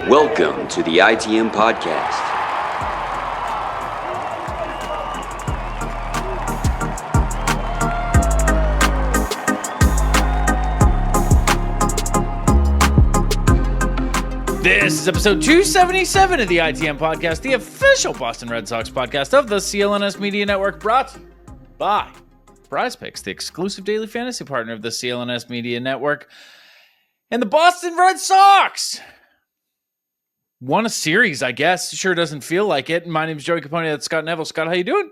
Welcome to the ITM Podcast. This is episode 277 of the ITM Podcast, the official Boston Red Sox podcast of the CLNS Media Network, brought by Prize Picks, the exclusive daily fantasy partner of the CLNS Media Network. And the Boston Red Sox won a series, I guess. Sure doesn't feel like it. My name is Joey Copponi and Scott Neville. Scott, how you doing?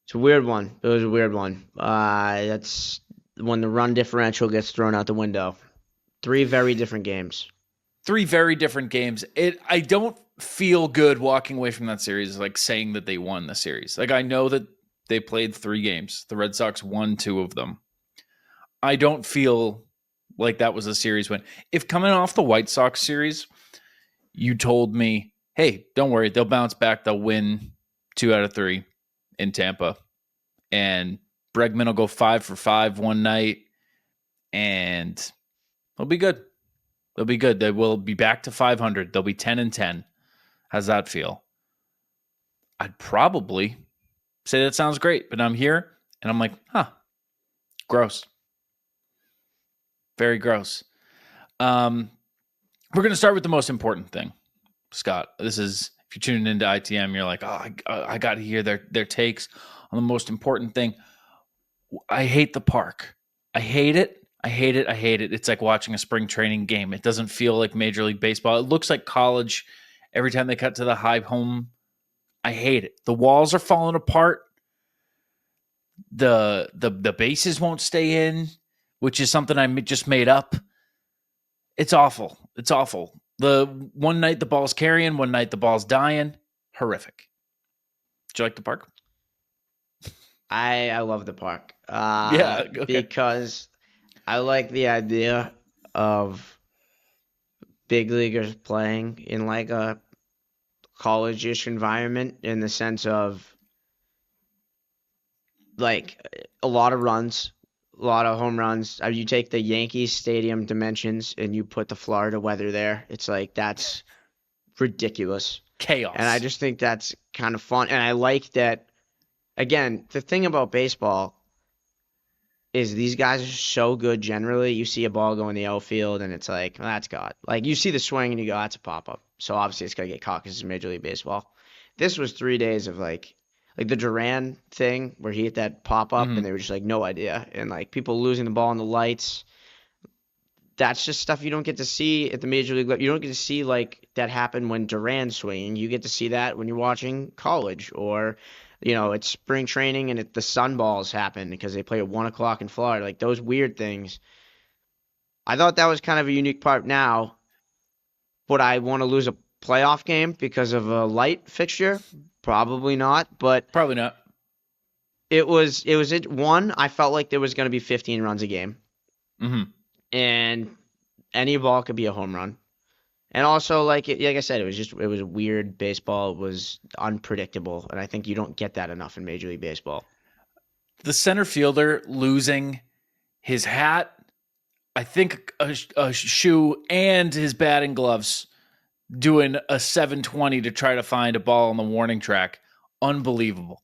It's a weird one. It was a weird one. That's when the run differential gets thrown out the window. Three very different games. I don't feel good walking away from that series, like saying that they won the series. Like, I know that they played 3 games. The Red Sox won 2 of them. I don't feel like that was a series win. If coming off the White Sox series, you told me, hey, don't worry, they'll bounce back. They'll win 2 out of 3 in Tampa. And Bregman will go 5 for 5 one night. And they'll be good. They'll be good. They will be back to 500. They'll be 10-10. How's that feel? I'd probably say that sounds great, but I'm here and I'm like, gross. Very gross. We're going to start with the most important thing, Scott. This is, if you're tuning into ITM, you're like, I got to hear their takes on the most important thing. I hate the park. I hate it. It's like watching a spring training game. It doesn't feel like Major League Baseball. It looks like college every time they cut to the high home. I hate it. The walls are falling apart. The bases won't stay in, which is something I just made up. It's awful. It's awful. The one night the ball's carrying, one night the ball's dying. Horrific. Do you like the park? I love the park. Yeah, okay. Because I like the idea of big leaguers playing in like a college-ish environment, in the sense of like a lot of runs, a lot of home runs. You take the Yankees stadium dimensions and you put the Florida weather there. It's like, that's ridiculous. Chaos. And I just think that's kind of fun. And I like that. Again, the thing about baseball is these guys are so good generally. You see a ball go in the outfield and it's like, well, that's God. Like, you see the swing and you go, that's a pop-up. So obviously it's going to get caught because it's Major League Baseball. This was 3 days of like the Duran thing where he hit that pop-up and they were just like, no idea. And like people losing the ball in the lights. That's just stuff you don't get to see at the Major League level. You don't get to see like that happen when Duran's swinging. You get to see that when you're watching college, or it's spring training and the sun balls happen because they play at 1 o'clock in Florida. Like, those weird things. I thought that was kind of a unique part. Now, would I want to lose a playoff game because of a light fixture? Probably not. But probably not. It was one. I felt like there was going to be 15 runs a game, and any ball could be a home run. And also, like I said, it was weird baseball. It was unpredictable, and I think you don't get that enough in Major League Baseball. The center fielder losing his hat, I think a shoe, and his batting gloves, doing a 720 to try to find a ball on the warning track. Unbelievable.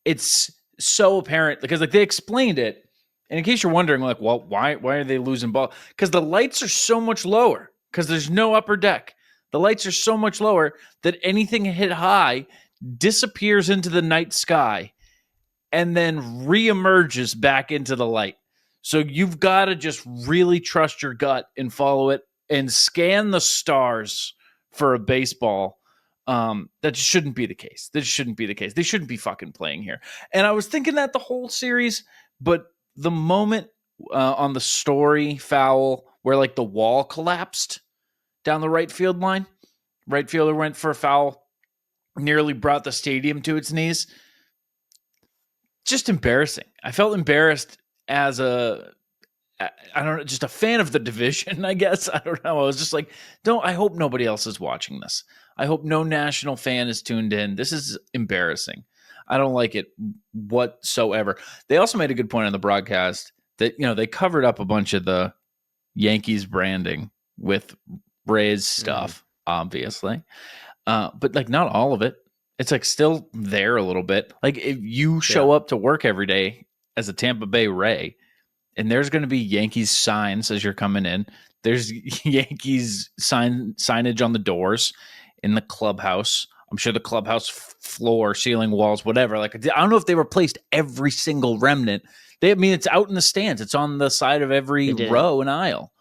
It's so apparent because like they explained it. And in case you're wondering, like, well, why are they losing ball? Because the lights are so much lower, because there's no upper deck. The lights are so much lower that anything hit high disappears into the night sky and then reemerges back into the light. So you've got to just really trust your gut and follow it and scan the stars for a baseball. That shouldn't be the case. They shouldn't be fucking playing here. And I was thinking that the whole series, but the moment on the Story foul where like the wall collapsed down the right field line, right fielder went for a foul, nearly brought the stadium to its knees. Just embarrassing. I felt embarrassed as just a fan of the division, I guess. I don't know. I was just like, I hope nobody else is watching this. I hope no national fan is tuned in. This is embarrassing. I don't like it whatsoever. They also made a good point on the broadcast that, they covered up a bunch of the Yankees branding with Rays stuff, obviously. But like not all of it. It's like still there a little bit. Like if you show up to work every day as a Tampa Bay Ray, and there's going to be Yankees signs as you're coming in. There's Yankees signage on the doors in the clubhouse. I'm sure the clubhouse floor, ceiling, walls, whatever. Like I don't know if they replaced every single remnant. I mean, it's out in the stands. It's on the side of every row and aisle.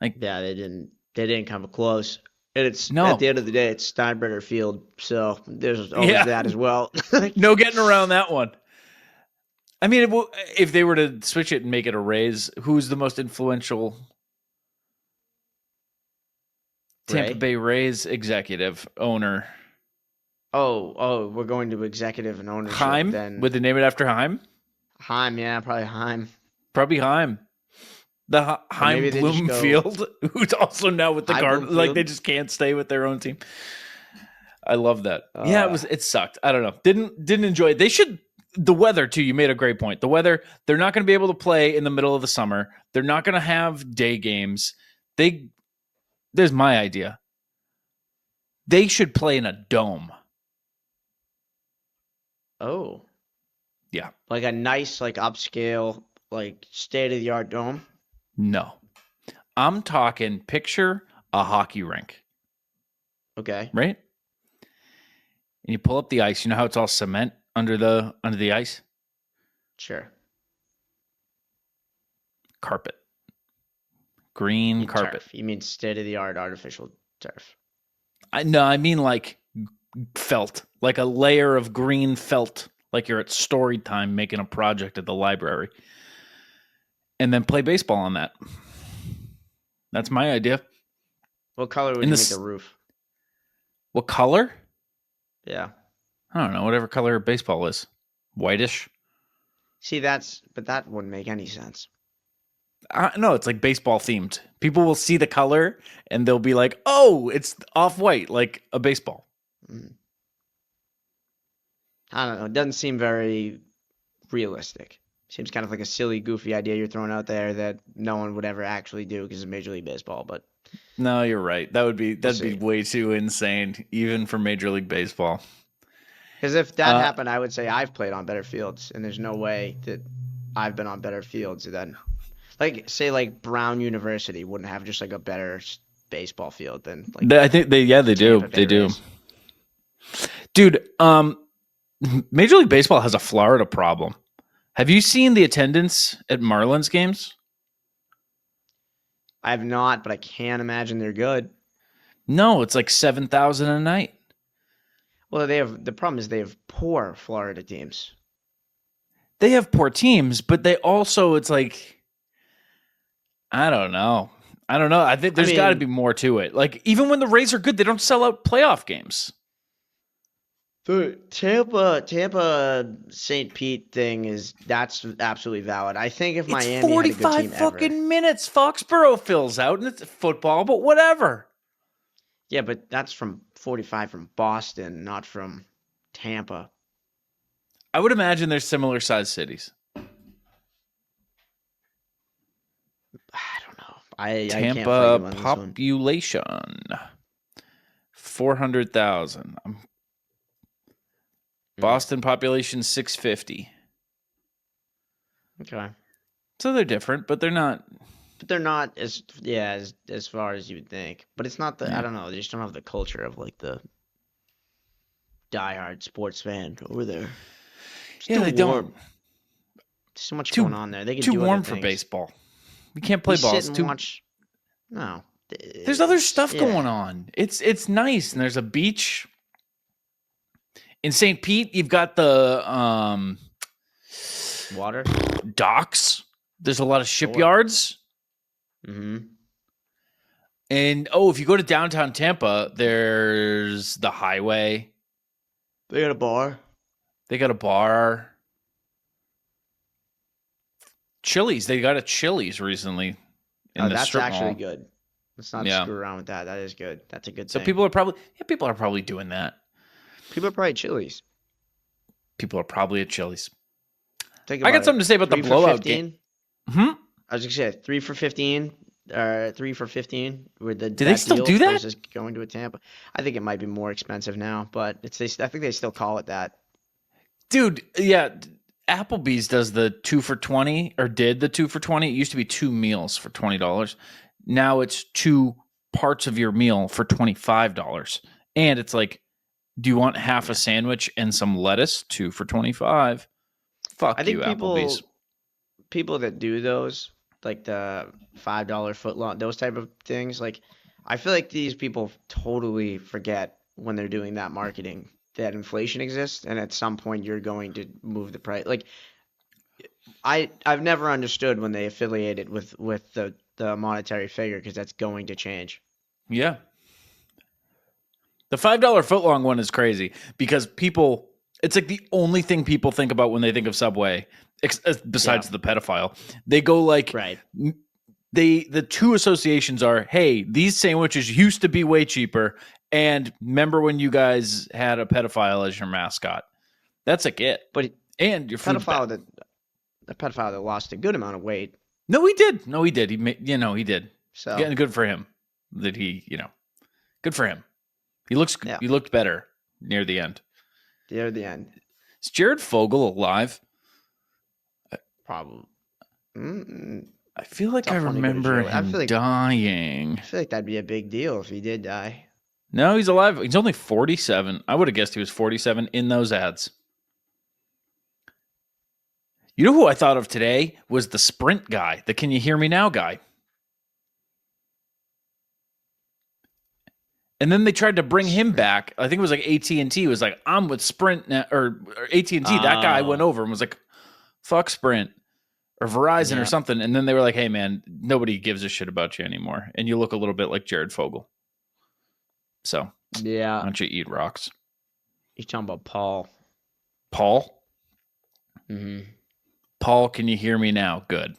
Like yeah, they didn't come close. And it's at the end of the day, it's Steinbrenner Field, so there's always that as well. No getting around that one. I mean, if they were to switch it and make it a Rays, who's the most influential Tampa Bay Rays executive owner? Oh, we're going to executive and ownership. Heim? Then Would they name it after Heim? Heim, yeah, probably Heim. Probably Heim. The Heim Bloomfield, who's also now with the Cardinals. Like they just can't stay with their own team. I love that. It sucked. I don't know. Didn't enjoy it. They should. The weather too. You made a great point. The weather. They're not going to be able to play in the middle of the summer. They're not going to have day games. There's my idea. They should play in a dome. Oh. Yeah. Like a nice, like upscale, like state-of-the-art dome? No. I'm talking picture a hockey rink. Okay. Right? And you pull up the ice. You know how it's all cement under the ice? Sure. Carpet. Green carpet. Turf. You mean state-of-the-art artificial turf? I mean like felt. Like a layer of green felt. Like you're at story time making a project at the library. And then play baseball on that. That's my idea. What color would you make the roof? What color? Yeah. I don't know. Whatever color baseball is. Whitish. See, but that wouldn't make any sense. No, it's like baseball themed. People will see the color and they'll be like, oh, it's off-white, like a baseball. I don't know. It doesn't seem very realistic. Seems kind of like a silly, goofy idea you're throwing out there that no one would ever actually do because of Major League Baseball. But no, you're right. That'd be way too insane, even for Major League Baseball. Because if that happened, I would say I've played on better fields, and there's no way that I've been on better fields than, like, say, like Brown University wouldn't have just like a better baseball field than. Like, I think they do. They do. Rays. Dude, Major League Baseball has a Florida problem. Have you seen the attendance at Marlins games? I have not, but I can't imagine they're good. No, it's like 7,000 a night. Well, the problem is they have poor Florida teams. They have poor teams, but they also, it's like, I don't know. I think there's got to be more to it. Like, even when the Rays are good, they don't sell out playoff games. The Tampa St. Pete thing that's absolutely valid. I think if Miami had a good team 45 fucking minutes, Foxborough fills out, and it's football, but whatever. Yeah, but that's from 45 from Boston, not from Tampa. I would imagine they're similar sized cities. I don't know. I can't Tampa fight you on population 400,000. Boston population 650. Okay. So they're different, but they're not. But they're not as far as you would think. But it's not I don't know. They just don't have the culture of like the diehard sports fan over there. They don't. There's so much going on there. They can too do warm other for things. baseball. We can't play ball. It's too much. No. There's other stuff going on. It's nice, and there's a beach. In St. Pete, you've got the water docks. There's a lot of shipyards. Mm-hmm. And if you go to downtown Tampa, there's the highway. They got a bar. Chili's. They got a Chili's recently. That's actually good. Let's not screw around with that. That is good. That's a good thing. So people are probably doing that. People are probably at Chili's. People are probably at Chili's. I got something to say about the blowout game. I was going to say 3 for $15. 3 for 15 with the. Do they still do that? Versus going to a Tampa. I think it might be more expensive now, but I think they still call it that. Dude, yeah. Applebee's does the 2 for 20, or did the 2 for 20. It used to be 2 meals for $20. Now it's 2 parts of your meal for $25. And it's like, do you want half a sandwich and some lettuce? 2 for $25. Fuck I think you, Applebee's. people that do those, like the $5 foot long, those type of things, like I feel like these people totally forget when they're doing that marketing that inflation exists, and at some point you're going to move the price. Like I've never understood when they affiliate it with the monetary figure, because that's going to change. Yeah. The $5 footlong one is crazy because people, it's like the only thing people think about when they think of Subway, besides the pedophile. They go like, Right. The two associations are, hey, these sandwiches used to be way cheaper, and remember when you guys had a pedophile as your mascot? That's like it. But and your pedophile the pedophile that lost a good amount of weight. No, he did. He did. So Getting good for him. That he, good for him. He looked better near the end. Near the end. Is Jared Fogle alive? Probably. I feel like I remember him dying. I feel like that'd be a big deal if he did die. No, he's alive. He's only 47. I would have guessed he was 47 in those ads. You know who I thought of today was the Sprint guy, the Can You Hear Me Now guy. And then they tried to bring him back. I think it was like AT&T was like, I'm with Sprint now, or AT&T. That guy went over and was like, fuck Sprint or Verizon or something. And then they were like, hey, man, nobody gives a shit about you anymore. And you look a little bit like Jared Fogle. So, why don't you eat rocks? You're talking about Paul. Paul? Mm-hmm. Paul, can you hear me now? Good.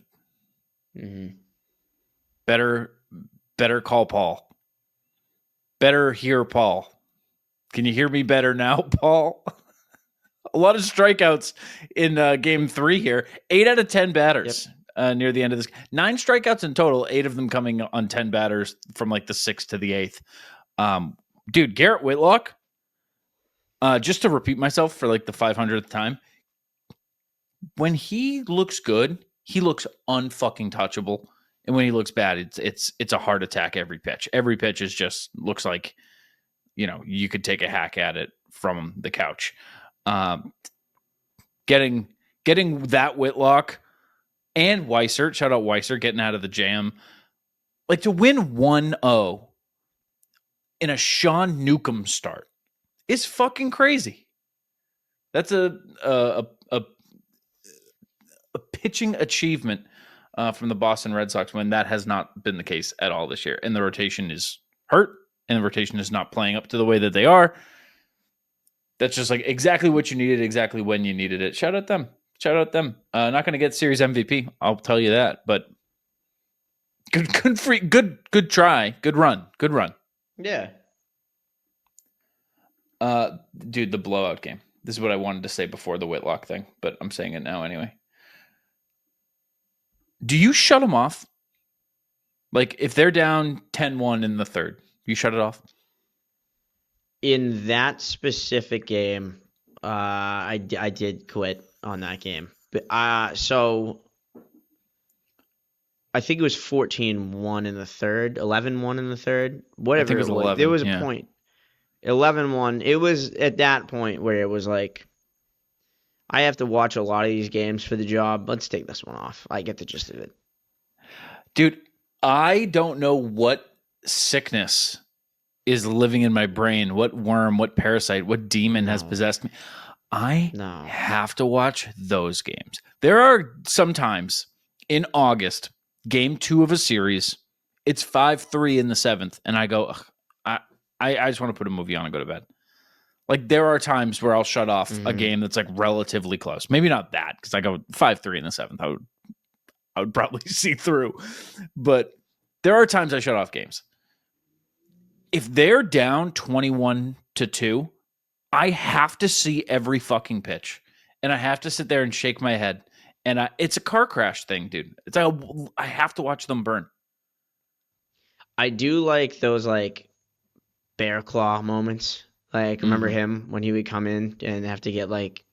Mm-hmm. Better call Paul. Better hear Paul. Can you hear me better now, Paul? A lot of strikeouts in game 3 here. 8 out of 10 batters near the end of this. 9 strikeouts in total, 8 of them coming on 10 batters from like the 6th to the 8th. Dude, Garrett Whitlock, just to repeat myself for like the 500th time, when he looks good, he looks unfucking touchable. And when he looks bad, it's a heart attack every pitch. Every pitch is just looks like, you could take a hack at it from the couch. Getting that Whitlock and Weissert, shout out Weissert, getting out of the jam. Like to win 1-0 in a Sean Newcomb start is fucking crazy. That's a pitching achievement from the Boston Red Sox when that has not been the case at all this year. And the rotation is hurt, and the rotation is not playing up to the way that they are. That's just like exactly what you needed, exactly when you needed it. Shout out them. Not going to get series MVP, I'll tell you that. But good try, good run. Yeah. Dude, the blowout game. This is what I wanted to say before the Whitlock thing, but I'm saying it now anyway. Do you shut them off? Like, if they're down 10-1 in the third, you shut it off? In that specific game, I did quit on that game. But, so I think it was 14-1 in the third, 11-1 in the third, whatever it was. 11, there was a point. 11-1. It was at that point where it was like, I have to watch a lot of these games for the job. Let's take this one off. I get the gist of it. Dude, I don't know what sickness is living in my brain, what worm, what parasite, what demon has possessed me. I have to watch those games. There are sometimes in August, game 2 of a series, it's 5-3 in the 7th, and I go, I just want to put a movie on and go to bed. Like, there are times where I'll shut off a game that's like relatively close. Maybe not that, because I go 5-3 in the 7th. I would probably see through. But there are times I shut off games. If they're down 21-2, I have to see every fucking pitch. And I have to sit there and shake my head. And it's a car crash thing, dude. It's like I have to watch them burn. I do like those like bear claw moments. Like remember him when he would come in and have to get like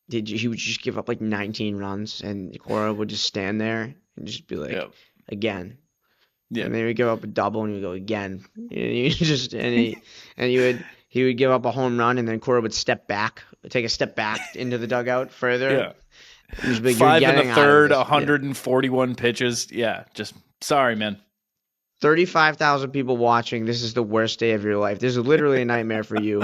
he would just give up like 19 runs and Cora would just stand there and just be like again. Yeah. And then he would give up a double and he would go again. And he would give up a home run and then Cora would take a step back into the dugout further. Yeah. Like, 5 in the third, 141 pitches. Yeah, just sorry, man. 35,000 people watching. This is the worst day of your life. This is literally a nightmare for you.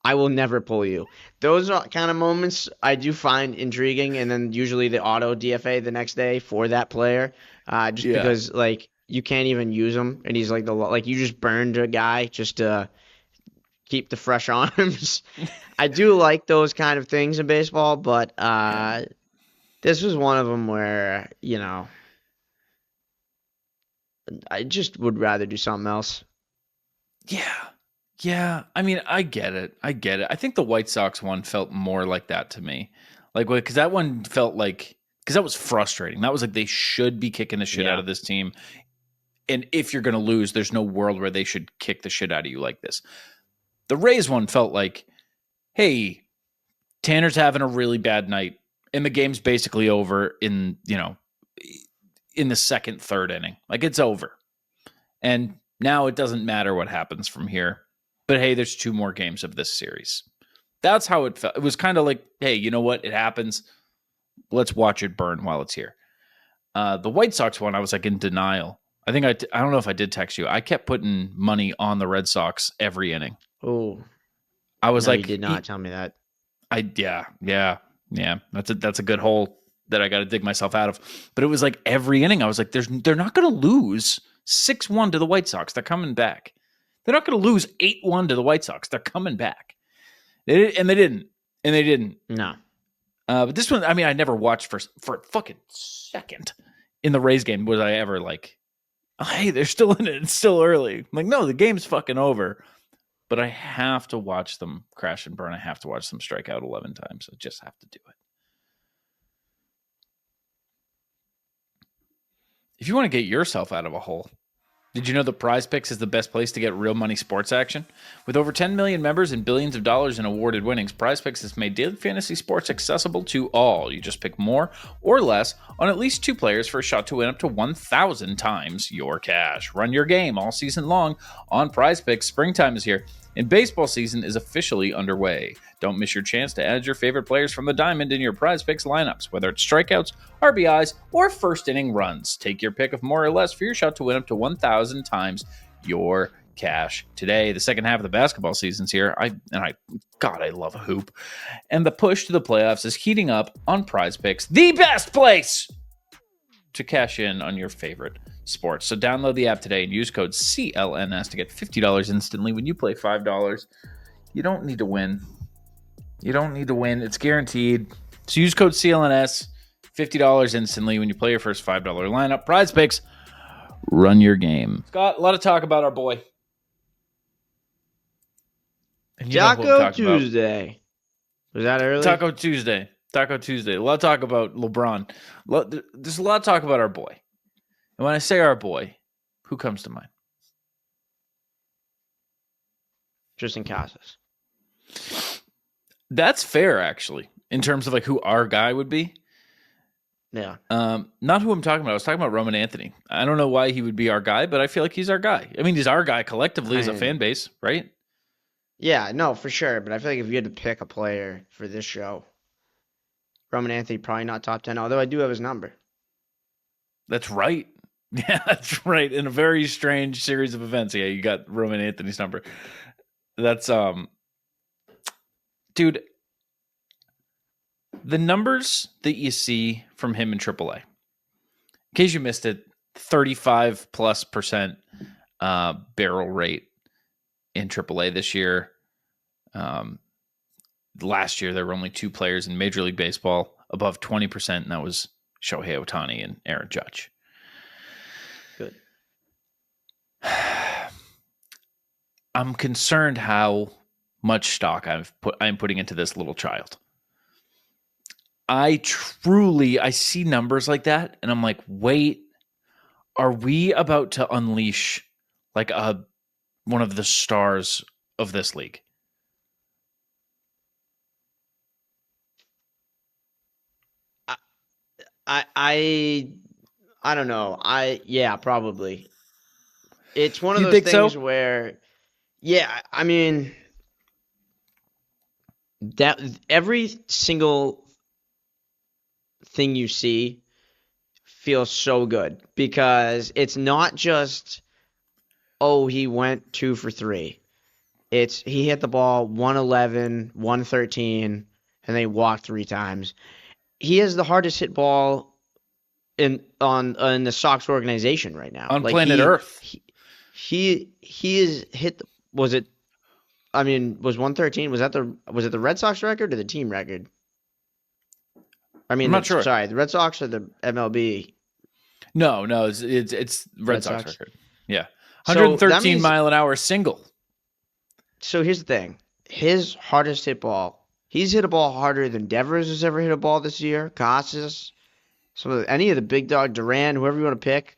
I will never pull you. Those are kind of moments I do find intriguing, and then usually the auto DFA the next day for that player, because like you can't even use him, and he's like you just burned a guy just to keep the fresh arms. I do like those kind of things in baseball, but this was one of them where, I just would rather do something else. Yeah. I mean, I get it. I think the White Sox one felt more like that to me. Like, because that one felt like, because that was frustrating. That was like they should be kicking the shit out of this team. And if you're going to lose, there's no world where they should kick the shit out of you like this. The Rays one felt like, hey, Tanner's having a really bad night, and the game's basically over in the second, third inning. Like, it's over. And now it doesn't matter what happens from here. But hey, there's 2 more games of this series. That's how it felt. It was kind of like, hey, you know what? It happens. Let's watch it burn while it's here. The White Sox one, I was like in denial. I think I don't know if I did text you. I kept putting money on the Red Sox every inning. Oh, I was like, you did not tell me that. Yeah. That's a good hole that I got to dig myself out of. But it was like every inning, I was like, they're not going to lose 6-1 to the White Sox. They're coming back. They're not going to lose 8-1 to the White Sox. They're coming back. They didn't. No. But this one, I mean, I never watched for a fucking second in the Rays game. Was I ever like, oh, hey, they're still in it. It's still early. I'm like, no, the game's fucking over. But I have to watch them crash and burn. I have to watch them strike out 11 times. I just have to do it. If you want to get yourself out of a hole, did you know that Prize Picks is the best place to get real money sports action? With over 10 million members and billions of dollars in awarded winnings, Prize Picks has made daily fantasy sports accessible to all. You just pick more or less on at least 2 players for a shot to win up to 1,000 times your cash. Run your game all season long on Prize Picks. Springtime is here, and baseball season is officially underway. Don't miss your chance to add your favorite players from the diamond in your Prize Picks lineups, whether it's strikeouts, RBIs, or first inning runs. Take your pick of more or less for your shot to win up to 1,000 times your cash today. The second half of the basketball season's here. I love a hoop. And the push to the playoffs is heating up on Prize Picks, the best place to cash in on your favorite sports. So download the app today and use code CLNS to get $50 instantly when you play $5. You don't need to win. It's guaranteed. So use code CLNS, $50 instantly when you play your first $5 lineup. Prize Picks, run your game. Scott, a lot of talk about our boy. And Taco Tuesday. Was that early? Taco Tuesday. A lot of talk about LeBron. There's a lot of talk about our boy. And when I say our boy, who comes to mind? Tristan Casas. That's fair, actually, in terms of like who our guy would be. Yeah. Not who I'm talking about. I was talking about Roman Anthony. I don't know why he would be our guy, but I feel like he's our guy. I mean, he's our guy collectively as a fan base, right? Yeah, no, for sure. But I feel like if you had to pick a player for this show, Roman Anthony probably not top 10, although I do have his number. That's right. Yeah, that's right. In a very strange series of events, yeah, you got Roman Anthony's number. That's dude, the numbers that you see from him in AAA, in case you missed it, 35+% barrel rate in AAA this year. Last year, there were only 2 players in Major League Baseball above 20%, and that was Shohei Ohtani and Aaron Judge. Good. I'm concerned how much stock I'm putting into this little child. I see numbers like that, and I'm like, wait, Are we about to unleash like one of the stars of this league? I don't know. Yeah, probably. It's one of You those think things so? where, yeah, I mean, that every single thing you see feels so good because it's not just, oh, he went 2 for 3. It's he hit the ball 111, 113, and they walked 3 times. He has the hardest hit ball in the Sox organization right now. On Like planet Earth. he is hit. Was it? I mean, was 113? Was it the Red Sox record or the team record? I I'm mean, not sure. sorry, the Red Sox or the MLB? No, it's Red Sox record. Yeah. So that 113 means. mile an hour single. So here's the thing: his hardest hit ball. He's hit a ball harder than Devers has ever hit a ball this year. Casas, any of the big dog, Duran, whoever you want to pick.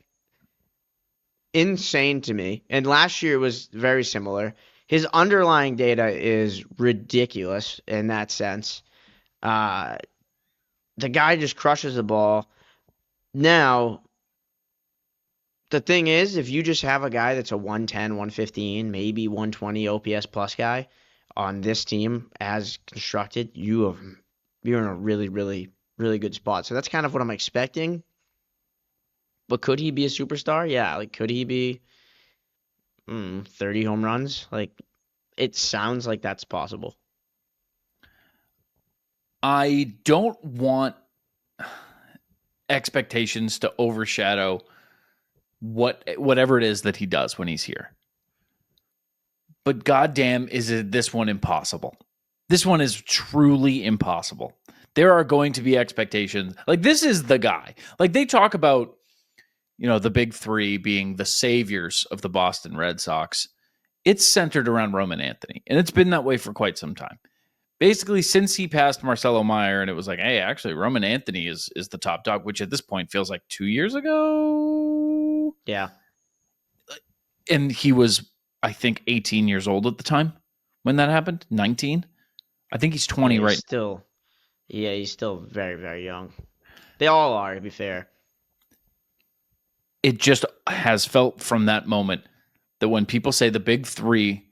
Insane to me. And last year was very similar. His underlying data is ridiculous in that sense. The guy just crushes the ball. Now, the thing is, if you just have a guy that's a 110, 115, maybe 120 OPS plus guy on this team as constructed, you're in a really, really, really good spot. So that's kind of what I'm expecting. But could he be a superstar? Yeah. Like, could he be 30 home runs? Like, it sounds like that's possible. I don't want expectations to overshadow whatever it is that he does when he's here. But goddamn, this one impossible? This one is truly impossible. There are going to be expectations. Like, this is the guy. Like, they talk about, the big three being the saviors of the Boston Red Sox. It's centered around Roman Anthony, and it's been that way for quite some time. Basically, since he passed Marcelo Meyer, and it was like, hey, actually, Roman Anthony is the top dog, which at this point feels like 2 years ago. Yeah. And he was, I think, 18 years old at the time when that happened. 19. I think he's 20 Yeah, right still. Yeah, he's still very, very young. They all are, to be fair. It just has felt from that moment that when people say the big three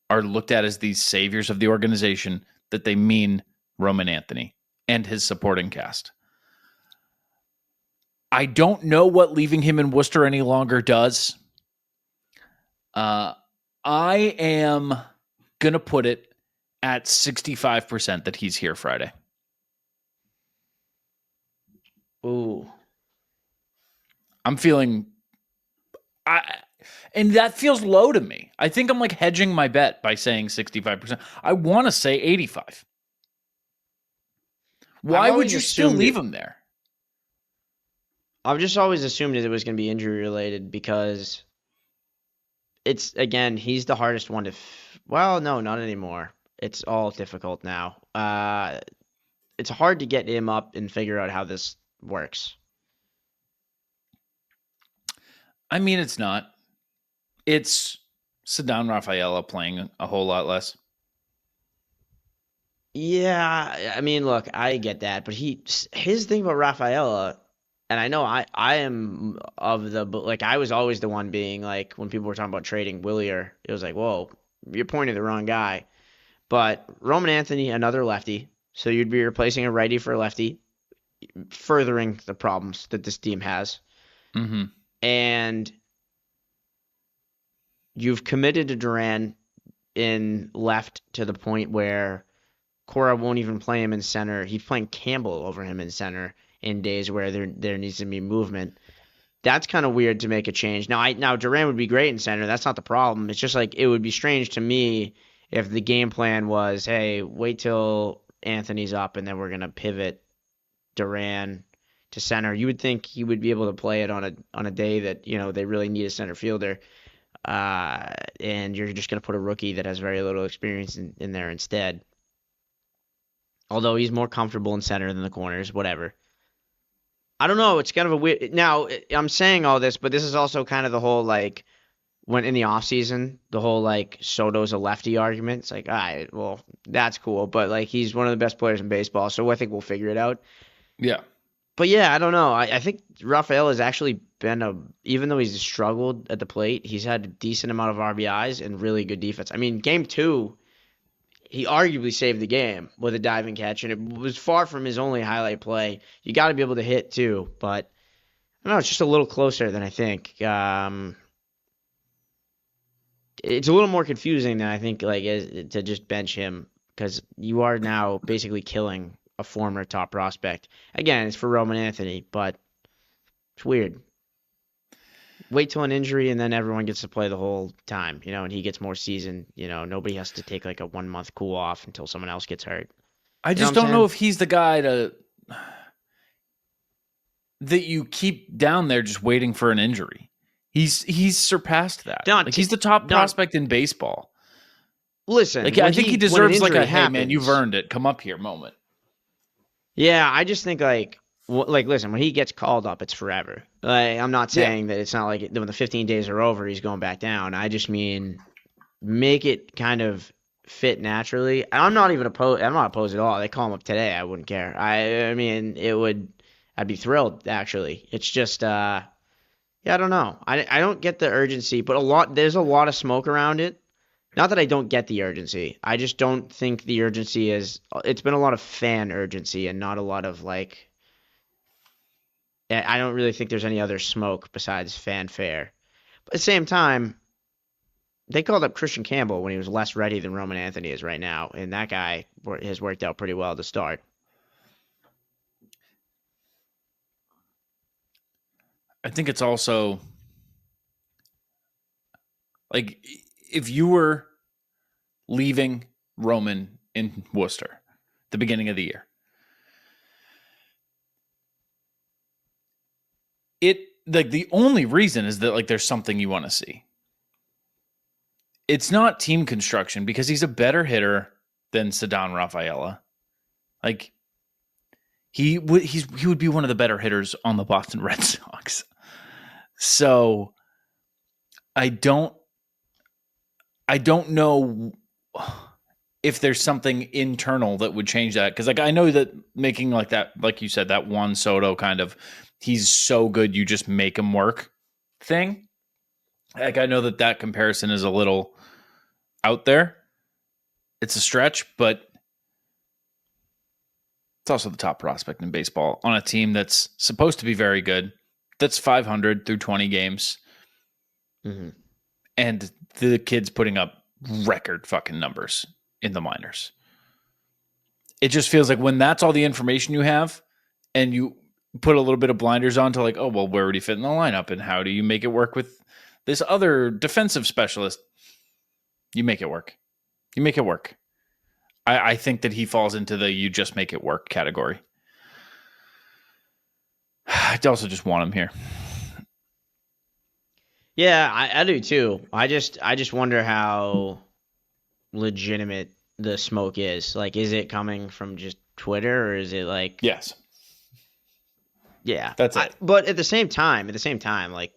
are looked at as these saviors of the organization, that they mean Roman Anthony and his supporting cast. I don't know what leaving him in Worcester any longer does. I am going to put it at 65% that he's here Friday. Ooh. I'm feeling, and that feels low to me. I think I'm like hedging my bet by saying 65%. I want to say 85. Why would you still leave him there? I've just always assumed that it was going to be injury related because it's, again, he's the hardest one to, well, no, not anymore. It's all difficult now. It's hard to get him up and figure out how this works. I mean, it's not. It's Ceddanne Rafaela playing a whole lot less. Yeah, I mean, look, I get that, but his thing about Rafaela, and I know I am of the, like, I was always the one being like, when people were talking about trading Willier, it was like, whoa, you're pointing the wrong guy. But Roman Anthony, another lefty, so you'd be replacing a righty for a lefty, furthering the problems that this team has. Mm-hmm. And you've committed to Duran in left to the point where Cora won't even play him in center. He's playing Campbell over him in center in days where there needs to be movement. That's kind of weird to make a change. Now Duran would be great in center. That's not the problem. It's just like it would be strange to me if the game plan was, hey, wait till Anthony's up and then we're gonna pivot Duran to center. You would think he would be able to play it on a day that they really need a center fielder, and you're just gonna put a rookie that has very little experience in there instead. Although he's more comfortable in center than the corners, whatever. I don't know. It's kind of a weird. Now, I'm saying all this, but this is also kind of the whole like when in the offseason, the whole like Soto's a lefty argument. It's like, all right, well, that's cool, but like he's one of the best players in baseball, so I think we'll figure it out. Yeah. But yeah, I don't know. I think Rafael has actually been even though he's struggled at the plate, he's had a decent amount of RBIs and really good defense. I mean, game 2, he arguably saved the game with a diving catch, and it was far from his only highlight play. You got to be able to hit too, but I don't know. It's just a little closer than I think. It's a little more confusing than I think, like to just bench him because you are now basically killing a former top prospect. Again, it's for Roman Anthony, but it's weird. Wait till an injury and then everyone gets to play the whole time, and he gets more season. Nobody has to take like a 1-month cool off until someone else gets hurt. I just don't know if he's the guy that you keep down there just waiting for an injury. He's surpassed that. He's the top prospect in baseball. Listen, I think he deserves like a hey man, you've earned it. Come up here moment. Yeah, I just think listen, when he gets called up, it's forever. I'm not saying that it's not like when the 15 days are over, he's going back down. I just mean make it kind of fit naturally. I'm not opposed at all. They call him up today, I wouldn't care. I mean, I'd be thrilled actually. It's just I don't know. I don't get the urgency, but there's a lot of smoke around it. Not that I don't get the urgency. I just don't think the urgency it's been a lot of fan urgency and not a lot of like, I don't really think there's any other smoke besides fanfare. But at the same time, they called up Christian Campbell when he was less ready than Roman Anthony is right now. And that guy has worked out pretty well to start. I think it's also like if you were leaving Roman in Worcester at the beginning of the year, the only reason is that like there's something you want to see. It's not team construction because he's a better hitter than Ceddanne Rafaela. Like he would be one of the better hitters on the Boston Red Sox. So I don't know if there's something internal that would change that. Because like I know that making like that, like you said, that Juan Soto kind of he's so good you just make him work thing. Like I know that comparison is a little out there. It's a stretch, but it's also the top prospect in baseball on a team that's supposed to be very good. That's 500 through 20 games. Mm-hmm. And the kid's putting up record fucking numbers in the minors. It just feels like when that's all the information you have and you put a little bit of blinders on to like, oh, well, where would he fit in the lineup? And how do you make it work with this other defensive specialist? You make it work. You make it work. I think that he falls into the you just make it work category. I also just want him here. Yeah, I do too. I just wonder how legitimate the smoke is. Like, is it coming from just Twitter or is it like? Yes. Yeah, that's it. But at the same time, like,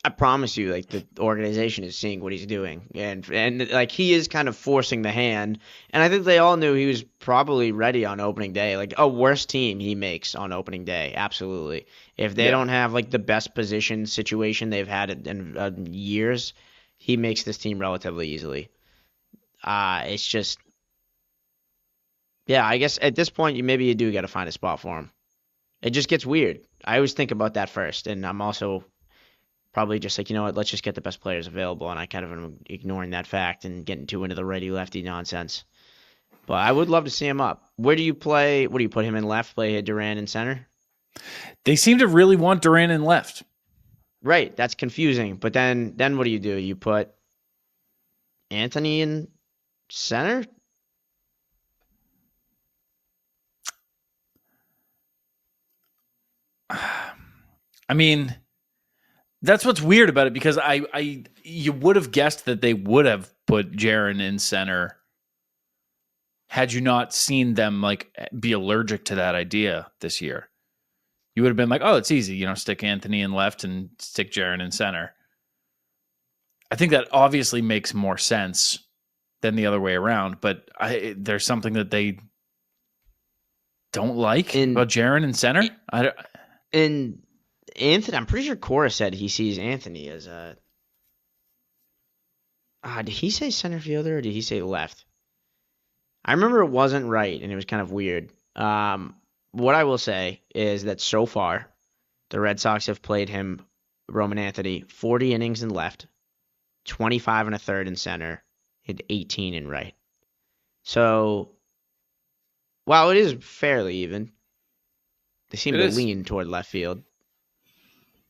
I promise you, like the organization is seeing what he's doing, and like he is kind of forcing the hand. And I think they all knew he was probably ready on opening day. Like a worse team he makes on opening day, absolutely. If they don't have like the best position situation they've had in years, he makes this team relatively easily. It's just, yeah. I guess at this point, maybe you do got to find a spot for him. It just gets weird. I always think about that first, and I'm also probably just like, you know what, let's just get the best players available, and I kind of am ignoring that fact and getting too into the righty-lefty nonsense. But I would love to see him up. Where do you play? What do you put him in left? Play Duran in center? They seem to really want Duran in left. Right, that's confusing. But then what do? You put Anthony in center? I mean, that's what's weird about it because you would have guessed that they would have put Jaron in center had you not seen them like be allergic to that idea this year. you would have been like, oh, it's easy. Stick Anthony in left and stick Jaron in center. I think that obviously makes more sense than the other way around, but there's something that they don't like about Jaron in center. And Anthony, I'm pretty sure Cora said he sees Anthony as a. Did he say center fielder or did he say left? I remember it wasn't right, and it was kind of weird. What I will say is that so far, the Red Sox have played him, Roman Anthony, 40 innings in left, 25 and a third in center, and 18 in right. So, while it is fairly even, they seem to lean toward left field.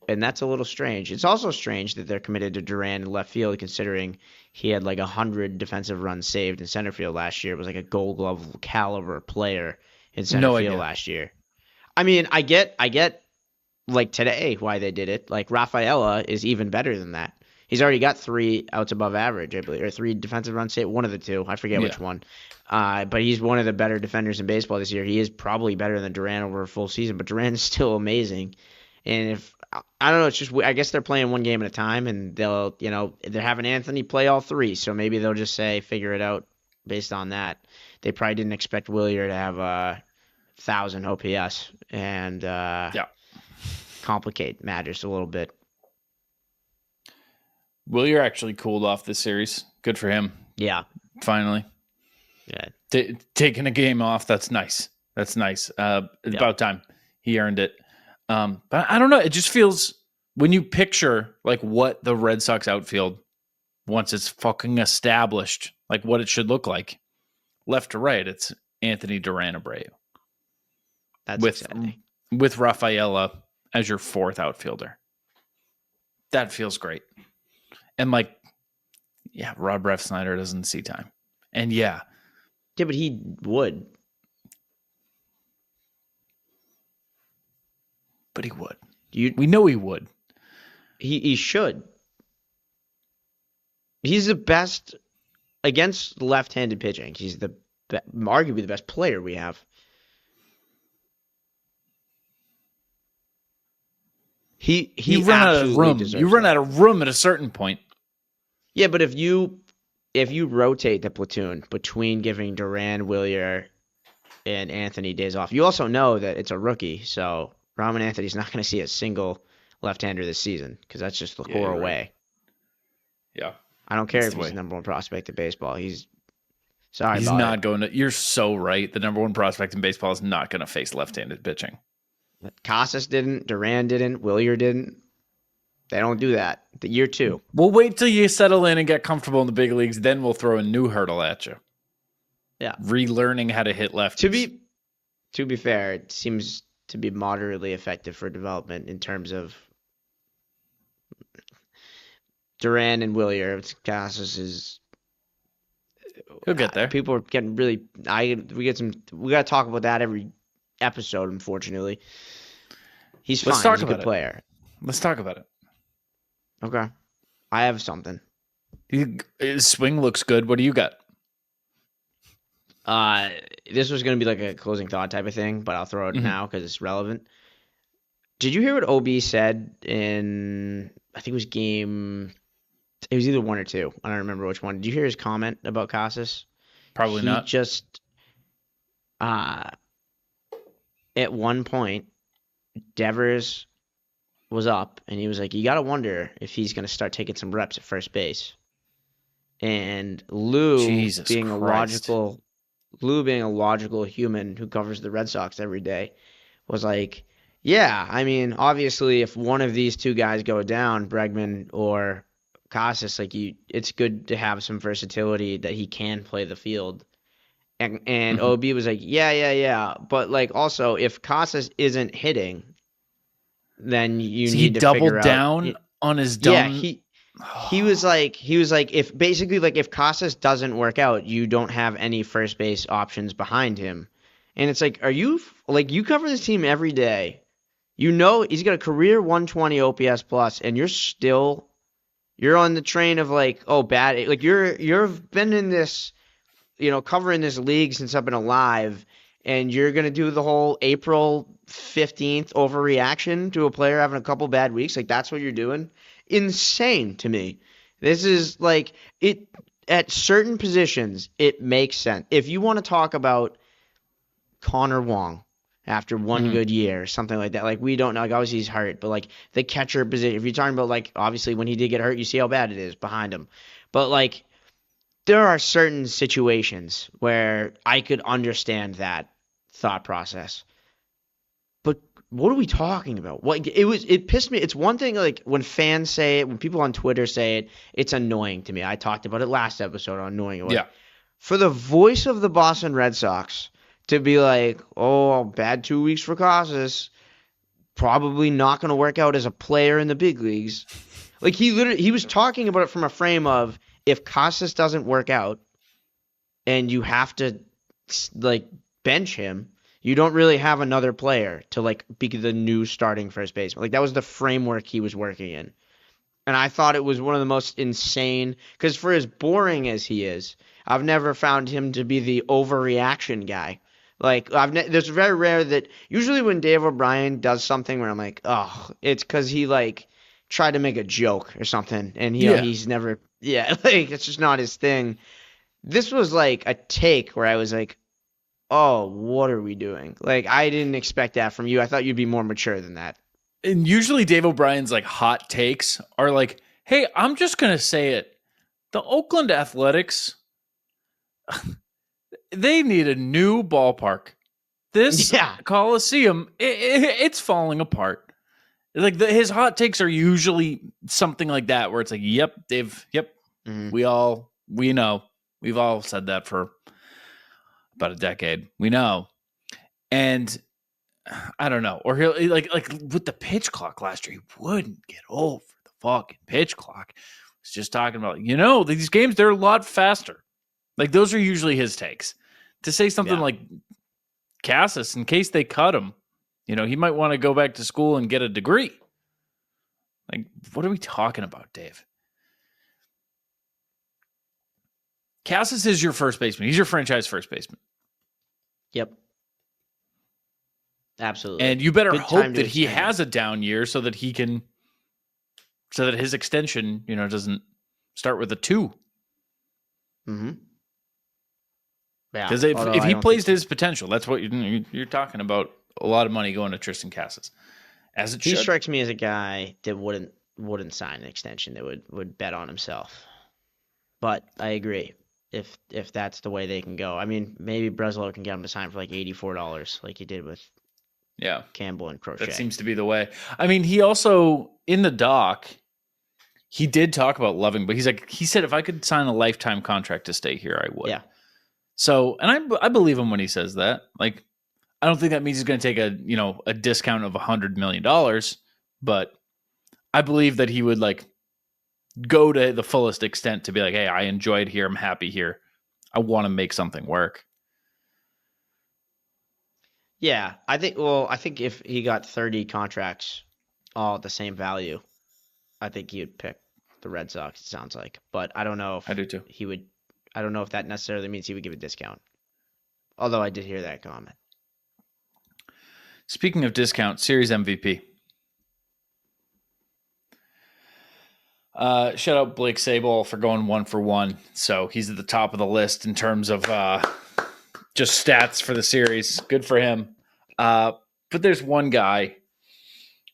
And that's a little strange. It's also strange that they're committed to Duran in left field, considering he had like 100 defensive runs saved in center field last year. It was like a Gold Glove caliber player in center field last year. I mean, I get like today why they did it. Like Rafaela is even better than that. He's already got 3 outs above average, I believe, or 3 defensive runs saved. One of the 2, I forget which one. But he's one of the better defenders in baseball this year. He is probably better than Duran over a full season, but Duran is still amazing. And if I don't know, it's just I guess they're playing one game at a time, and they're having Anthony play all 3, so maybe they'll just say figure it out based on that. They probably didn't expect Willier to have 1,000 OPS and complicate matters a little bit. Willier actually cooled off this series. Good for him. Yeah, finally. Yeah, taking a game off. That's nice. About time. He earned it. But I don't know. It just feels when you picture like what the Red Sox outfield, once it's fucking established, like what it should look like, left to right, it's Anthony, Duran, Abreu. That's exciting. With Rafaela as your 4th outfielder. That feels great. And Rob Refsnyder doesn't see time. And yeah, but he would. But he would. We know he would. He should. He's the best against left-handed pitching. He's arguably the best player we have. He run out of room. You run out of room at a certain point. Yeah, but if you rotate the platoon between giving Duran, Willier, and Anthony days off, you also know that it's a rookie, so Roman Anthony's not going to see a single left-hander this season because that's just the core away. Yeah. I don't care if he's the number 1 prospect in baseball. He's not going to. You're so right. The number 1 prospect in baseball is not going to face left-handed pitching. Casas didn't. Duran didn't. Willier didn't. They don't do that. The year 2. We'll wait till you settle in and get comfortable in the big leagues. Then we'll throw a new hurdle at you. Yeah. Relearning how to hit lefties. To be fair, it seems to be moderately effective for development in terms of Duran and Willier. Casas is. He'll get there. People are getting really. We got to talk about that every episode. Unfortunately, he's fine. He's a good player. Let's talk about it. Okay, I have something. His swing looks good. What do you got? This was going to be like a closing thought type of thing, but I'll throw it now because it's relevant. Did you hear what OB said in, I think it was it was either 1 or 2. I don't remember which one. Did you hear his comment about Casas? Probably not. He just, at one point, Devers was up, and he was like, you got to wonder if he's going to start taking some reps at first base. And Lou, being a logical human who covers the Red Sox every day, was like, yeah, I mean, obviously, if one of these 2 guys go down, Bregman or Casas, it's good to have some versatility that he can play the field. And OB was like, yeah. But also, if Casas isn't hitting, then you need to figure out. He doubled down on his dumb. Yeah, he was like, if Casas doesn't work out, you don't have any first base options behind him. And it's like, you cover this team every day. You know he's got a career 120 OPS plus, and you're on the train of bad. You've been in this, covering this league since I've been alive, and you're going to do the whole April 15th overreaction to a player having a couple bad weeks. Like, that's what you're doing. Insane to me. This is like it at certain positions, it makes sense. If you want to talk about Connor Wong after one good year or something like that, like we don't know, like obviously he's hurt, but like the catcher position, if you're talking about like obviously when he did get hurt, you see how bad it is behind him. But like there are certain situations where I could understand that thought process. But what are we talking about? It pissed me. It's one thing like when fans say it, when people on Twitter say it, it's annoying to me. I talked about it last episode, how annoying it was. Yeah. For the voice of the Boston Red Sox to be like, oh, bad 2 weeks for Casas, probably not going to work out as a player in the big leagues. Like he was talking about it from a frame of if Casas doesn't work out and you have to like bench him, you don't really have another player to like be the new starting first baseman. Like that was the framework he was working in. And I thought it was one of the most insane, because for as boring as he is, I've never found him to be the overreaction guy. Like there's very rare that usually when Dave O'Brien does something where I'm like, oh, it's because he like tried to make a joke or something, and he's never, like it's just not his thing. This was like a take where I was like, oh, what are we doing? Like I didn't expect that from you. I thought you'd be more mature than that. And usually Dave O'Brien's like hot takes are like, hey, I'm just gonna say it. The Oakland Athletics, they need a new ballpark. This Coliseum, it's falling apart. Like his hot takes are usually something like that, where it's like, yep, Dave, yep, we know. We've all said that for about a decade. We know. And I don't know. Or he'll like with the pitch clock last year, he wouldn't get over the fucking pitch clock. He's just talking about, these games, they're a lot faster. Like those are usually his takes. To say something like Casas, in case they cut him, he might want to go back to school and get a degree. Like, what are we talking about, Dave? Casas is your first baseman. He's your franchise first baseman. Yep. Absolutely. And you better hope that he has a down year so that his extension, doesn't start with a 2. Mm-hmm. Yeah. Because if he plays to his potential, that's what you're talking about. A lot of money going to Tristan Casas. As it should. He strikes me as a guy that wouldn't sign an extension, that would bet on himself. But I agree. If that's the way they can go. I mean, maybe Breslow can get him to sign for like $84, like he did with Campbell and Crochet. That seems to be the way. I mean, he also, in the doc, he did talk about loving, but he said, if I could sign a lifetime contract to stay here, I would. Yeah. So, and I believe him when he says that. Like, I don't think that means he's going to take a discount of $100 million, but I believe that he would like go to the fullest extent to be like, hey, I enjoyed here. I'm happy here. I want to make something work. Yeah, I think if he got 30 contracts all at the same value, I think he would pick the Red Sox, it sounds like. But I don't know if I do too. I don't know if that necessarily means he would give a discount. Although I did hear that comment. Speaking of discount, series MVP. Shout out Blake Sabol for going 1 for 1. So he's at the top of the list in terms of just stats for the series. Good for him. But there's one guy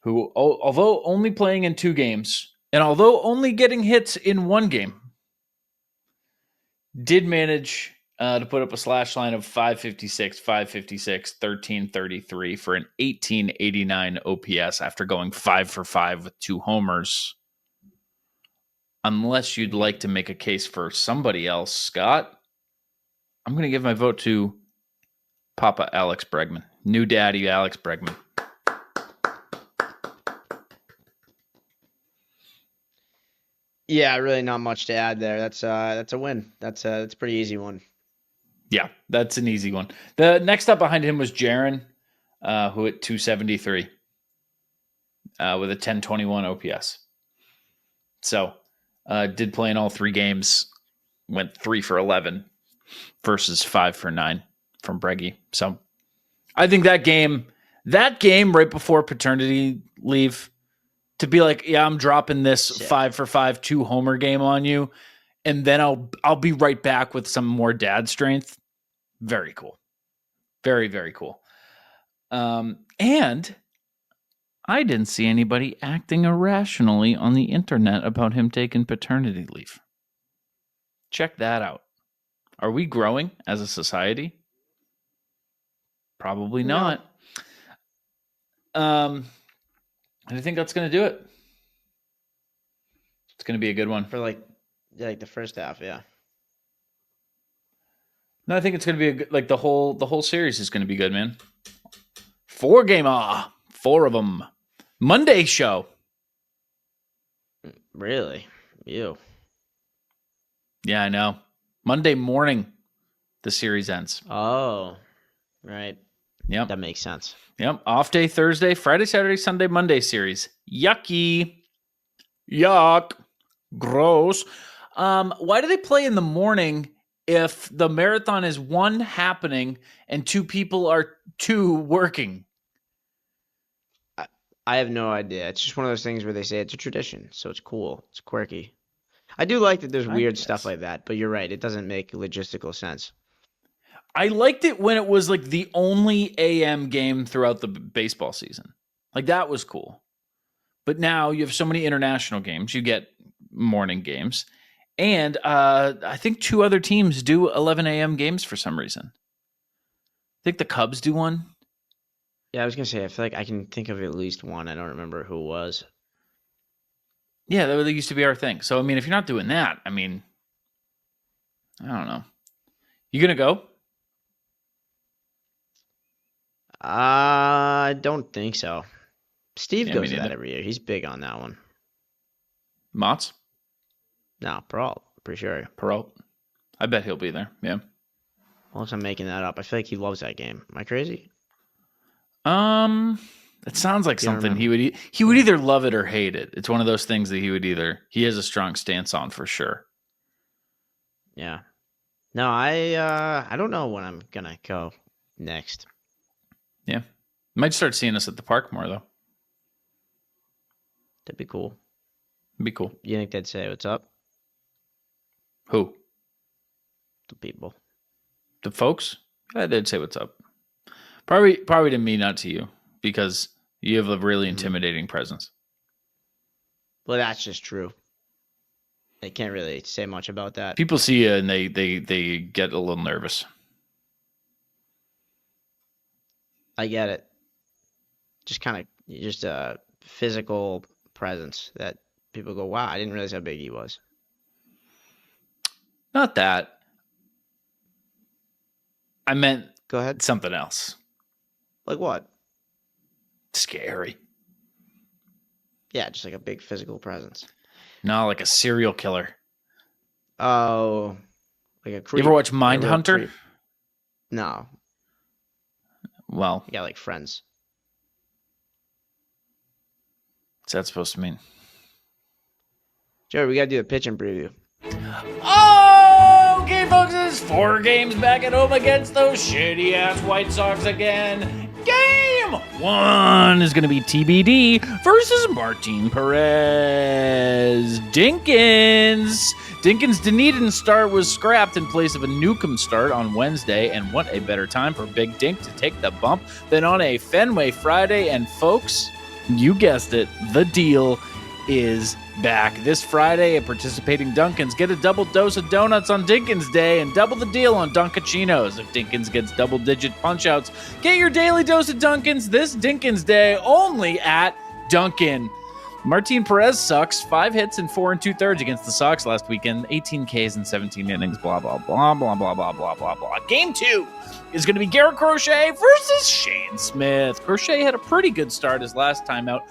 who, although only playing in 2 games, and although only getting hits in 1 game, did manage to put up a slash line of 556, 556, 1333 for an 1889 OPS after going 5 for 5 with 2 homers. Unless you'd like to make a case for somebody else, Scott, I'm going to give my vote to Papa Alex Bregman. New daddy Alex Bregman. Yeah, really not much to add there. That's a win. That's a pretty easy one. Yeah, that's an easy one. The next up behind him was Jaron, who at 273 with a 1021 OPS. So, did play in all 3 games, went 3 for 11 versus 5 for 9 from Breggy. So, I think that game right before paternity leave, to be like, yeah, I'm dropping this 5-for-5 2-homer game on you, and then I'll be right back with some more dad strength. Very cool. Very, very cool. And I didn't see anybody acting irrationally on the internet about him taking paternity leave. Check that out. Are we growing as a society? Probably not. And I think that's going to do it. It's going to be a good one. For like the first half, yeah. No, I think it's going to be the whole series is going to be good, man. 4-gamer, 4 of them. Monday show. Really? Ew. Yeah, I know. Monday morning, the series ends. Oh, right. Yep. That makes sense. Yep. Off day Thursday, Friday, Saturday, Sunday, Monday series. Yucky. Yuck. Gross. Why do they play in the morning if the marathon is 1 happening and 2 people are 2 working? I have no idea. It's just one of those things where they say it's a tradition, so it's cool. It's quirky. I do like that there's weird stuff like that, but you're right. It doesn't make logistical sense. I liked it when it was like the only AM game throughout the baseball season. Like that was cool. But now you have so many international games. You get morning games. And I think 2 other teams do 11 AM games for some reason. I think the Cubs do one. Yeah, I was going to say, I feel like I can think of at least one. I don't remember who it was. Yeah, that used to be our thing. So, I mean, if you're not doing that, I mean, I don't know. You going to go? I don't think so. Steve goes to that neither. every year. He's big on that one. Mott's? No, Peralt, pretty sure. Peralt. I bet he'll be there. Yeah. Unless I'm making that up. I feel like he loves that game. Am I crazy? It sounds like something he would either love it or hate it. It's one of those things that he has a strong stance on for sure. Yeah. No, I don't know when I'm gonna go next. Yeah. Might start seeing us at the park more though. That'd be cool. It'd be cool. You think they'd say what's up? Who? The people. The folks? Yeah, they'd say what's up. Probably to me, not to you, because you have a really intimidating presence. Well, that's just true. They can't really say much about that. People see you and they get a little nervous. I get it. Just a physical presence that people go, wow, I didn't realize how big he was. Not that. I meant Go ahead. something else. Like what? Scary. Yeah, just like a big physical presence. No, like a serial killer. Oh, like a creep. You ever watch Mindhunter? No. Well, Yeah, like Friends. what's that supposed to mean? Joey, we gotta do a pitching preview. Oh, okay, folks, it's 4 games back at home against those shitty-ass White Sox again. Game 1 is going to be TBD versus Martin Perez. Dinkins' Dunedin start was scrapped in place of a Newcomb start on Wednesday, and what a better time for Big Dink to take the bump than on a Fenway Friday. And folks, you guessed it, the deal is back. This Friday, participating Dunkins get a double dose of donuts on Dinkins Day and double the deal on Dunkachinos. If Dinkins gets double-digit punch-outs, get your daily dose of Dunkins this Dinkins Day only at Dunkin'. Martin Perez sucks. 5 hits and 4 2/3 against the Sox last weekend. 18 Ks in 17 innings. Blah, blah, blah, blah, blah, blah, blah, blah, blah. Game 2 is going to be Garrett Crochet versus Shane Smith. Crochet had a pretty good start his last time out.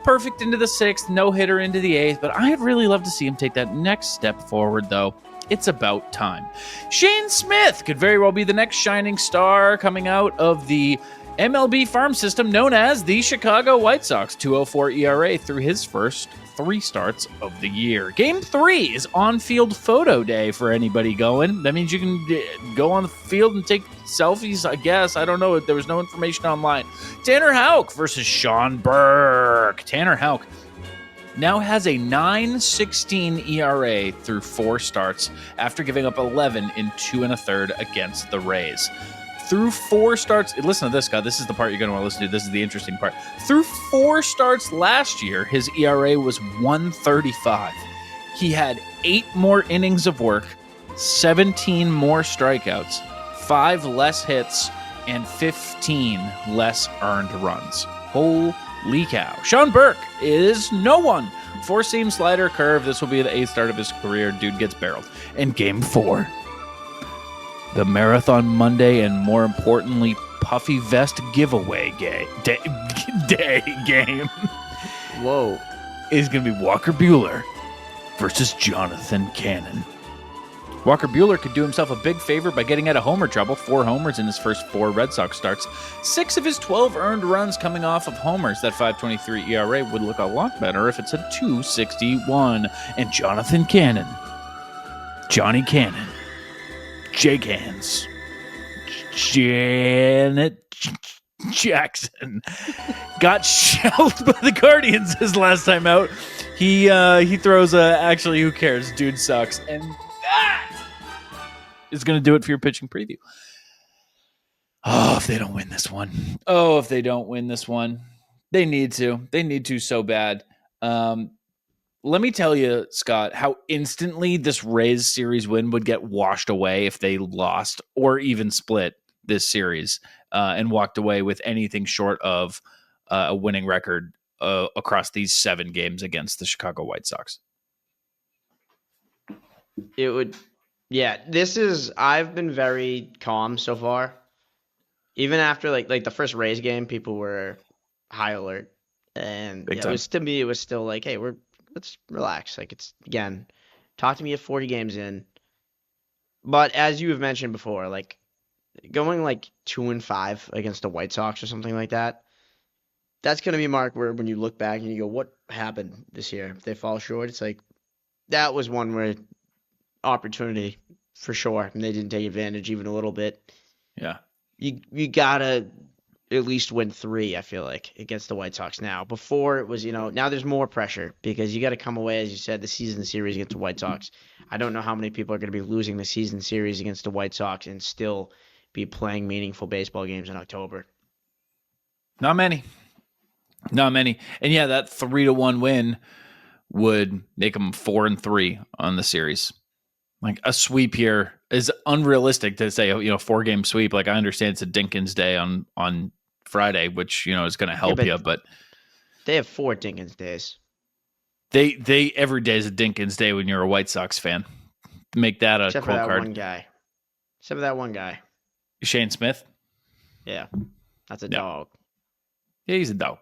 Perfect into the 6th, no-hitter into the 8th, but I'd really love to see him take that next step forward, though. It's about time. Shane Smith could very well be the next shining star coming out of the MLB farm system known as the Chicago White Sox. 2.04 ERA through his first 3 starts of the year. Game 3 is on-field photo day for anybody going. That means you can go on the field and take selfies, I guess. I don't know. There was no information online. Tanner Houck versus Sean Burke. Tanner Houck now has a 9.16 ERA through 4 starts after giving up 11 in 2 1/3 against the Rays. Through 4 starts, listen to this, Scott. This is the part you're going to want to listen to. This is the interesting part. Through 4 starts last year, his ERA was 1.35. He had 8 more innings of work, 17 more strikeouts, 5 less hits, and 15 less earned runs. Holy cow. Sean Burke is no one. 4-seam slider curve. This will be the 8th start of his career. Dude gets barreled. In Game 4. The Marathon Monday and, more importantly, Puffy Vest giveaway day game. Whoa. Is going to be Walker Buehler versus Jonathan Cannon. Walker Buehler could do himself a big favor by getting out of homer trouble. 4 homers in his first 4 Red Sox starts. 6 of his 12 earned runs coming off of homers. That 5.23 ERA would look a lot better if it's a 2.61. And Jonathan Cannon, Johnny Cannon, Jake Hands, Janet Jackson got shelled by the Guardians his last time out. He throws actually, who cares? Dude sucks. And that is going to do it for your pitching preview. Oh, if they don't win this one. Oh, if they don't win this one. They need to. They need to so bad. Let me tell you, Scott, how instantly this Rays series win would get washed away if they lost or even split this series and walked away with anything short of a winning record across these 7 games against the Chicago White Sox. It would, yeah. I've been very calm so far. Even after like the first Rays game, people were high alert, and it was still like, hey, let's relax. Like, it's, again, talk to me at 40 games in. But as you have mentioned before, like going like 2-5 against the White Sox or something like that, that's going to be a mark where when you look back and you go, what happened this year? If they fall short, it's like, that was one where opportunity for sure, and they didn't take advantage even a little bit. Yeah. You got to at least win 3, I feel like, against the White Sox now. Before it was, now there's more pressure because you got to come away, as you said, the season series against the White Sox. I don't know how many people are going to be losing the season series against the White Sox and still be playing meaningful baseball games in October. Not many. And yeah, that 3-1 win would make them 4-3 on the series. Like, a sweep here is unrealistic to say, 4-game sweep. Like, I understand it's a Dinkins day on Friday, which, is going to help you, but they have 4 Dinkins days. They every day is a Dinkins day when you're a White Sox fan. Make that a Except quote for that card. Except for that one guy. Shane Smith? Yeah. That's a dog. Yeah, he's a dog.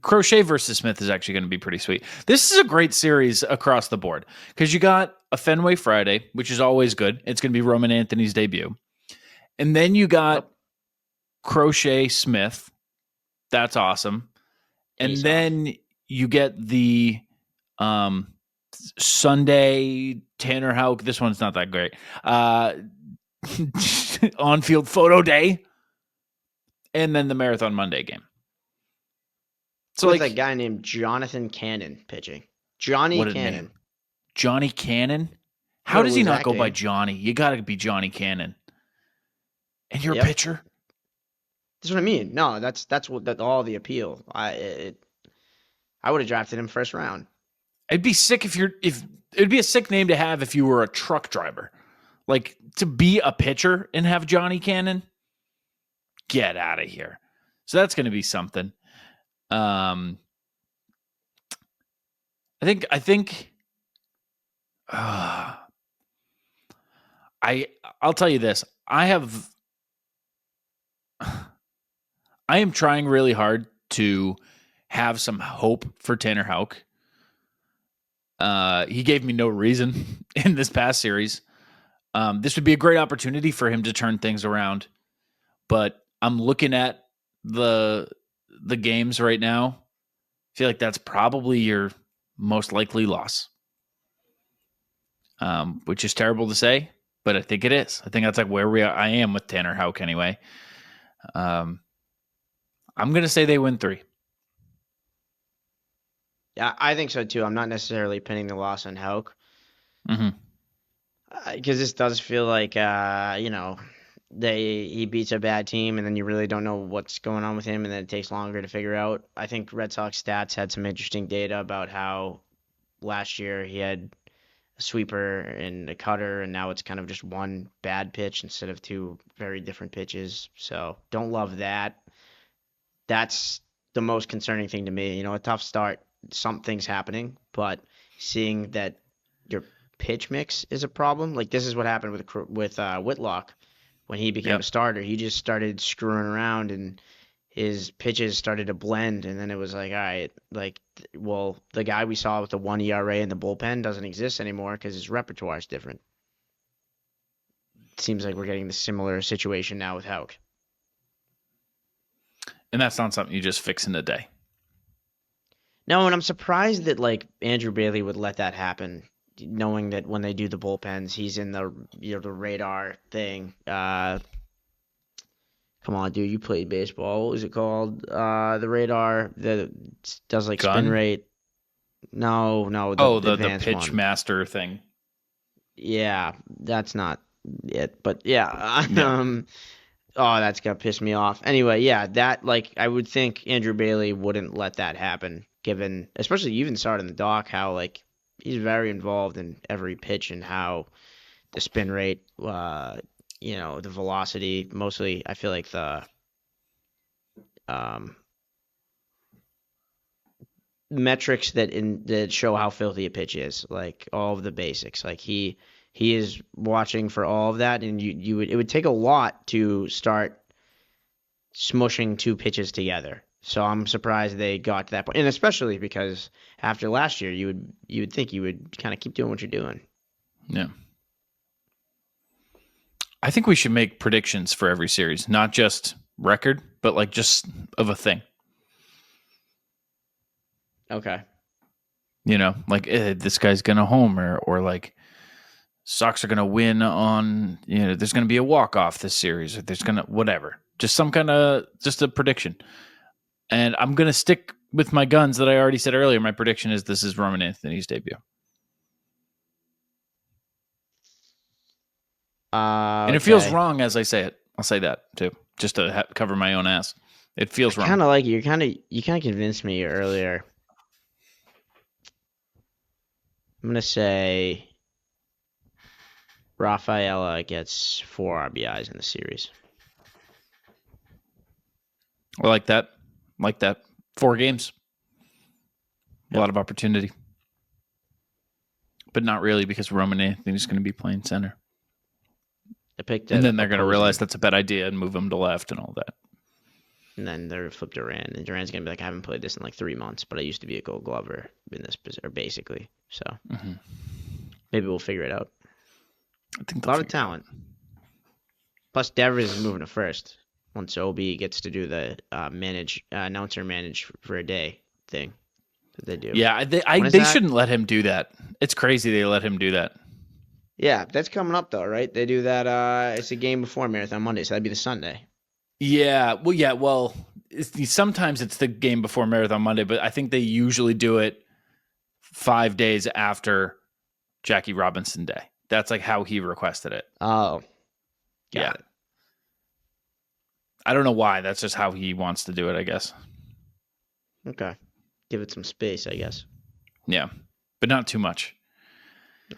Crochet versus Smith is actually going to be pretty sweet. This is a great series across the board because you got a Fenway Friday, which is always good. It's going to be Roman Anthony's debut. And then you got Crochet Smith. That's awesome. And then you get the Sunday Tanner Houck. This one's not that great. On-field photo day. And then the Marathon Monday game. So like that guy named Jonathan Cannon pitching. Johnny Cannon. Johnny Cannon? How does he not go by Johnny? You got to be Johnny Cannon. And you're a pitcher? That's what I mean. No, that's all the appeal. I would have drafted him first round. It'd be sick it'd be a sick name to have if you were a truck driver. Like, to be a pitcher and have Johnny Cannon? Get out of here. So that's going to be something. I think I'll tell you this. I am trying really hard to have some hope for Tanner Houck. He gave me no reason in this past series. This would be a great opportunity for him to turn things around, but I'm looking at the games right now. I feel like that's probably your most likely loss. Which is terrible to say, but I think it is. I think that's like where I am with Tanner Houck anyway. I'm going to say they win 3. Yeah, I think so too. I'm not necessarily pinning the loss on Houck. Mm-hmm. Because this does feel like, he beats a bad team, and then you really don't know what's going on with him, and then it takes longer to figure out. I think Red Sox stats had some interesting data about how last year he had a sweeper and a cutter, and now it's kind of just one bad pitch instead of 2 very different pitches. So don't love that. That's the most concerning thing to me. A tough start, something's happening, but seeing that your pitch mix is a problem. Like this is what happened with Whitlock when he became a starter. He just started screwing around and his pitches started to blend, and then it was like, all right, the guy we saw with the 1 ERA in the bullpen doesn't exist anymore because his repertoire is different. It seems like we're getting the similar situation now with Houck. And that's not something you just fix in a day. No, and I'm surprised that Andrew Bailey would let that happen, knowing that when they do the bullpens, he's in the the radar thing. Come on, dude, you played baseball. What was it called? The radar that does Gun? Spin rate. No, the advanced pitch one. master thing. Yeah, that's not it. But yeah. Oh, that's gonna piss me off. Anyway, yeah, that I would think Andrew Bailey wouldn't let that happen, given, especially you even saw it in the doc, how he's very involved in every pitch and how the spin rate, the velocity, mostly I feel like the metrics that show how filthy a pitch is, all of the basics. He is watching for all of that, and it would take a lot to start smushing 2 pitches together. So I'm surprised they got to that point, and especially because after last year, you would think you would kind of keep doing what you're doing. Yeah. I think we should make predictions for every series, not just record, but just of a thing. Okay. This guy's gonna homer, or Sox are gonna win on. There's gonna be a walk off this series, or there's gonna whatever. Just some kind of a prediction. And I'm gonna stick with my guns that I already said earlier. My prediction is this is Roman Anthony's debut. And it feels wrong as I say it. I'll say that too, just to cover my own ass. It feels wrong. Kind of like you kind of convinced me earlier. I'm gonna say Rafaela gets 4 RBIs in the series. I like that. 4 games. A lot of opportunity. But not really, because Roman Anthony's going to be playing center. And then they're going to realize that's a bad idea and move him to left and all that. And then they're flip Duran, and Duran's going to be like, I haven't played this in 3 months, but I used to be a Gold Glover in this position, basically. So maybe we'll figure it out. I think a lot of talent. Plus, Devers is moving to first once OB gets to do the announcer manage for a day thing that they do. Yeah, they shouldn't let him do that. It's crazy they let him do that. Yeah, that's coming up though, right? They do that. It's a game before Marathon Monday, so that'd be the Sunday. Yeah, well, sometimes it's the game before Marathon Monday, but I think they usually do it 5 days after Jackie Robinson Day. That's how he requested it. Oh, got it. I don't know why. That's just how he wants to do it, I guess. Okay. Give it some space, I guess. Yeah, but not too much. No.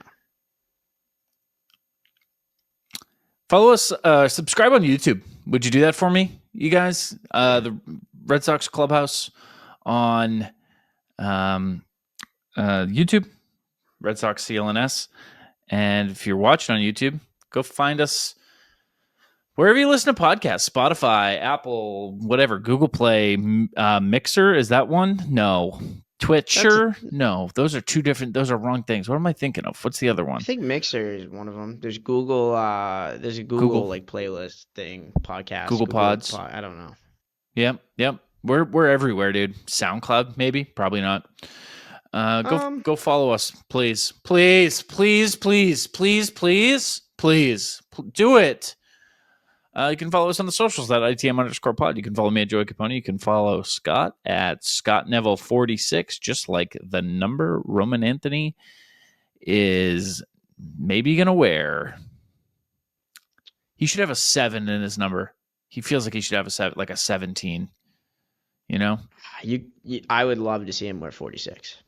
Follow us, subscribe on YouTube. Would you do that for me, you guys? The Red Sox Clubhouse on YouTube, Red Sox CLNS. And if you're watching on YouTube, go find us wherever you listen to podcasts, Spotify, Apple, whatever, Google Play, Mixer. Is that one? No. Twitcher? No. Those are 2 different. Those are wrong things. What am I thinking of? What's the other one? I think Mixer is one of them. There's Google. There's a Google playlist thing, podcast. Google Pods. I don't know. Yep. We're everywhere, dude. SoundCloud, maybe, probably not. Go follow us, please. Please do it. You can follow us on the socials at ITM_pod. You can follow me at Joey Copponi. You can follow Scott at Scott Neville 46, just like the number Roman Anthony is maybe going to wear. He should have a 7 in his number. He feels like he should have a 7, like a 17. You know? I would love to see him wear 46.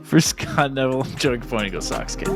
For Scott Neville, I'm Joey Copponi. Go Sox, kid.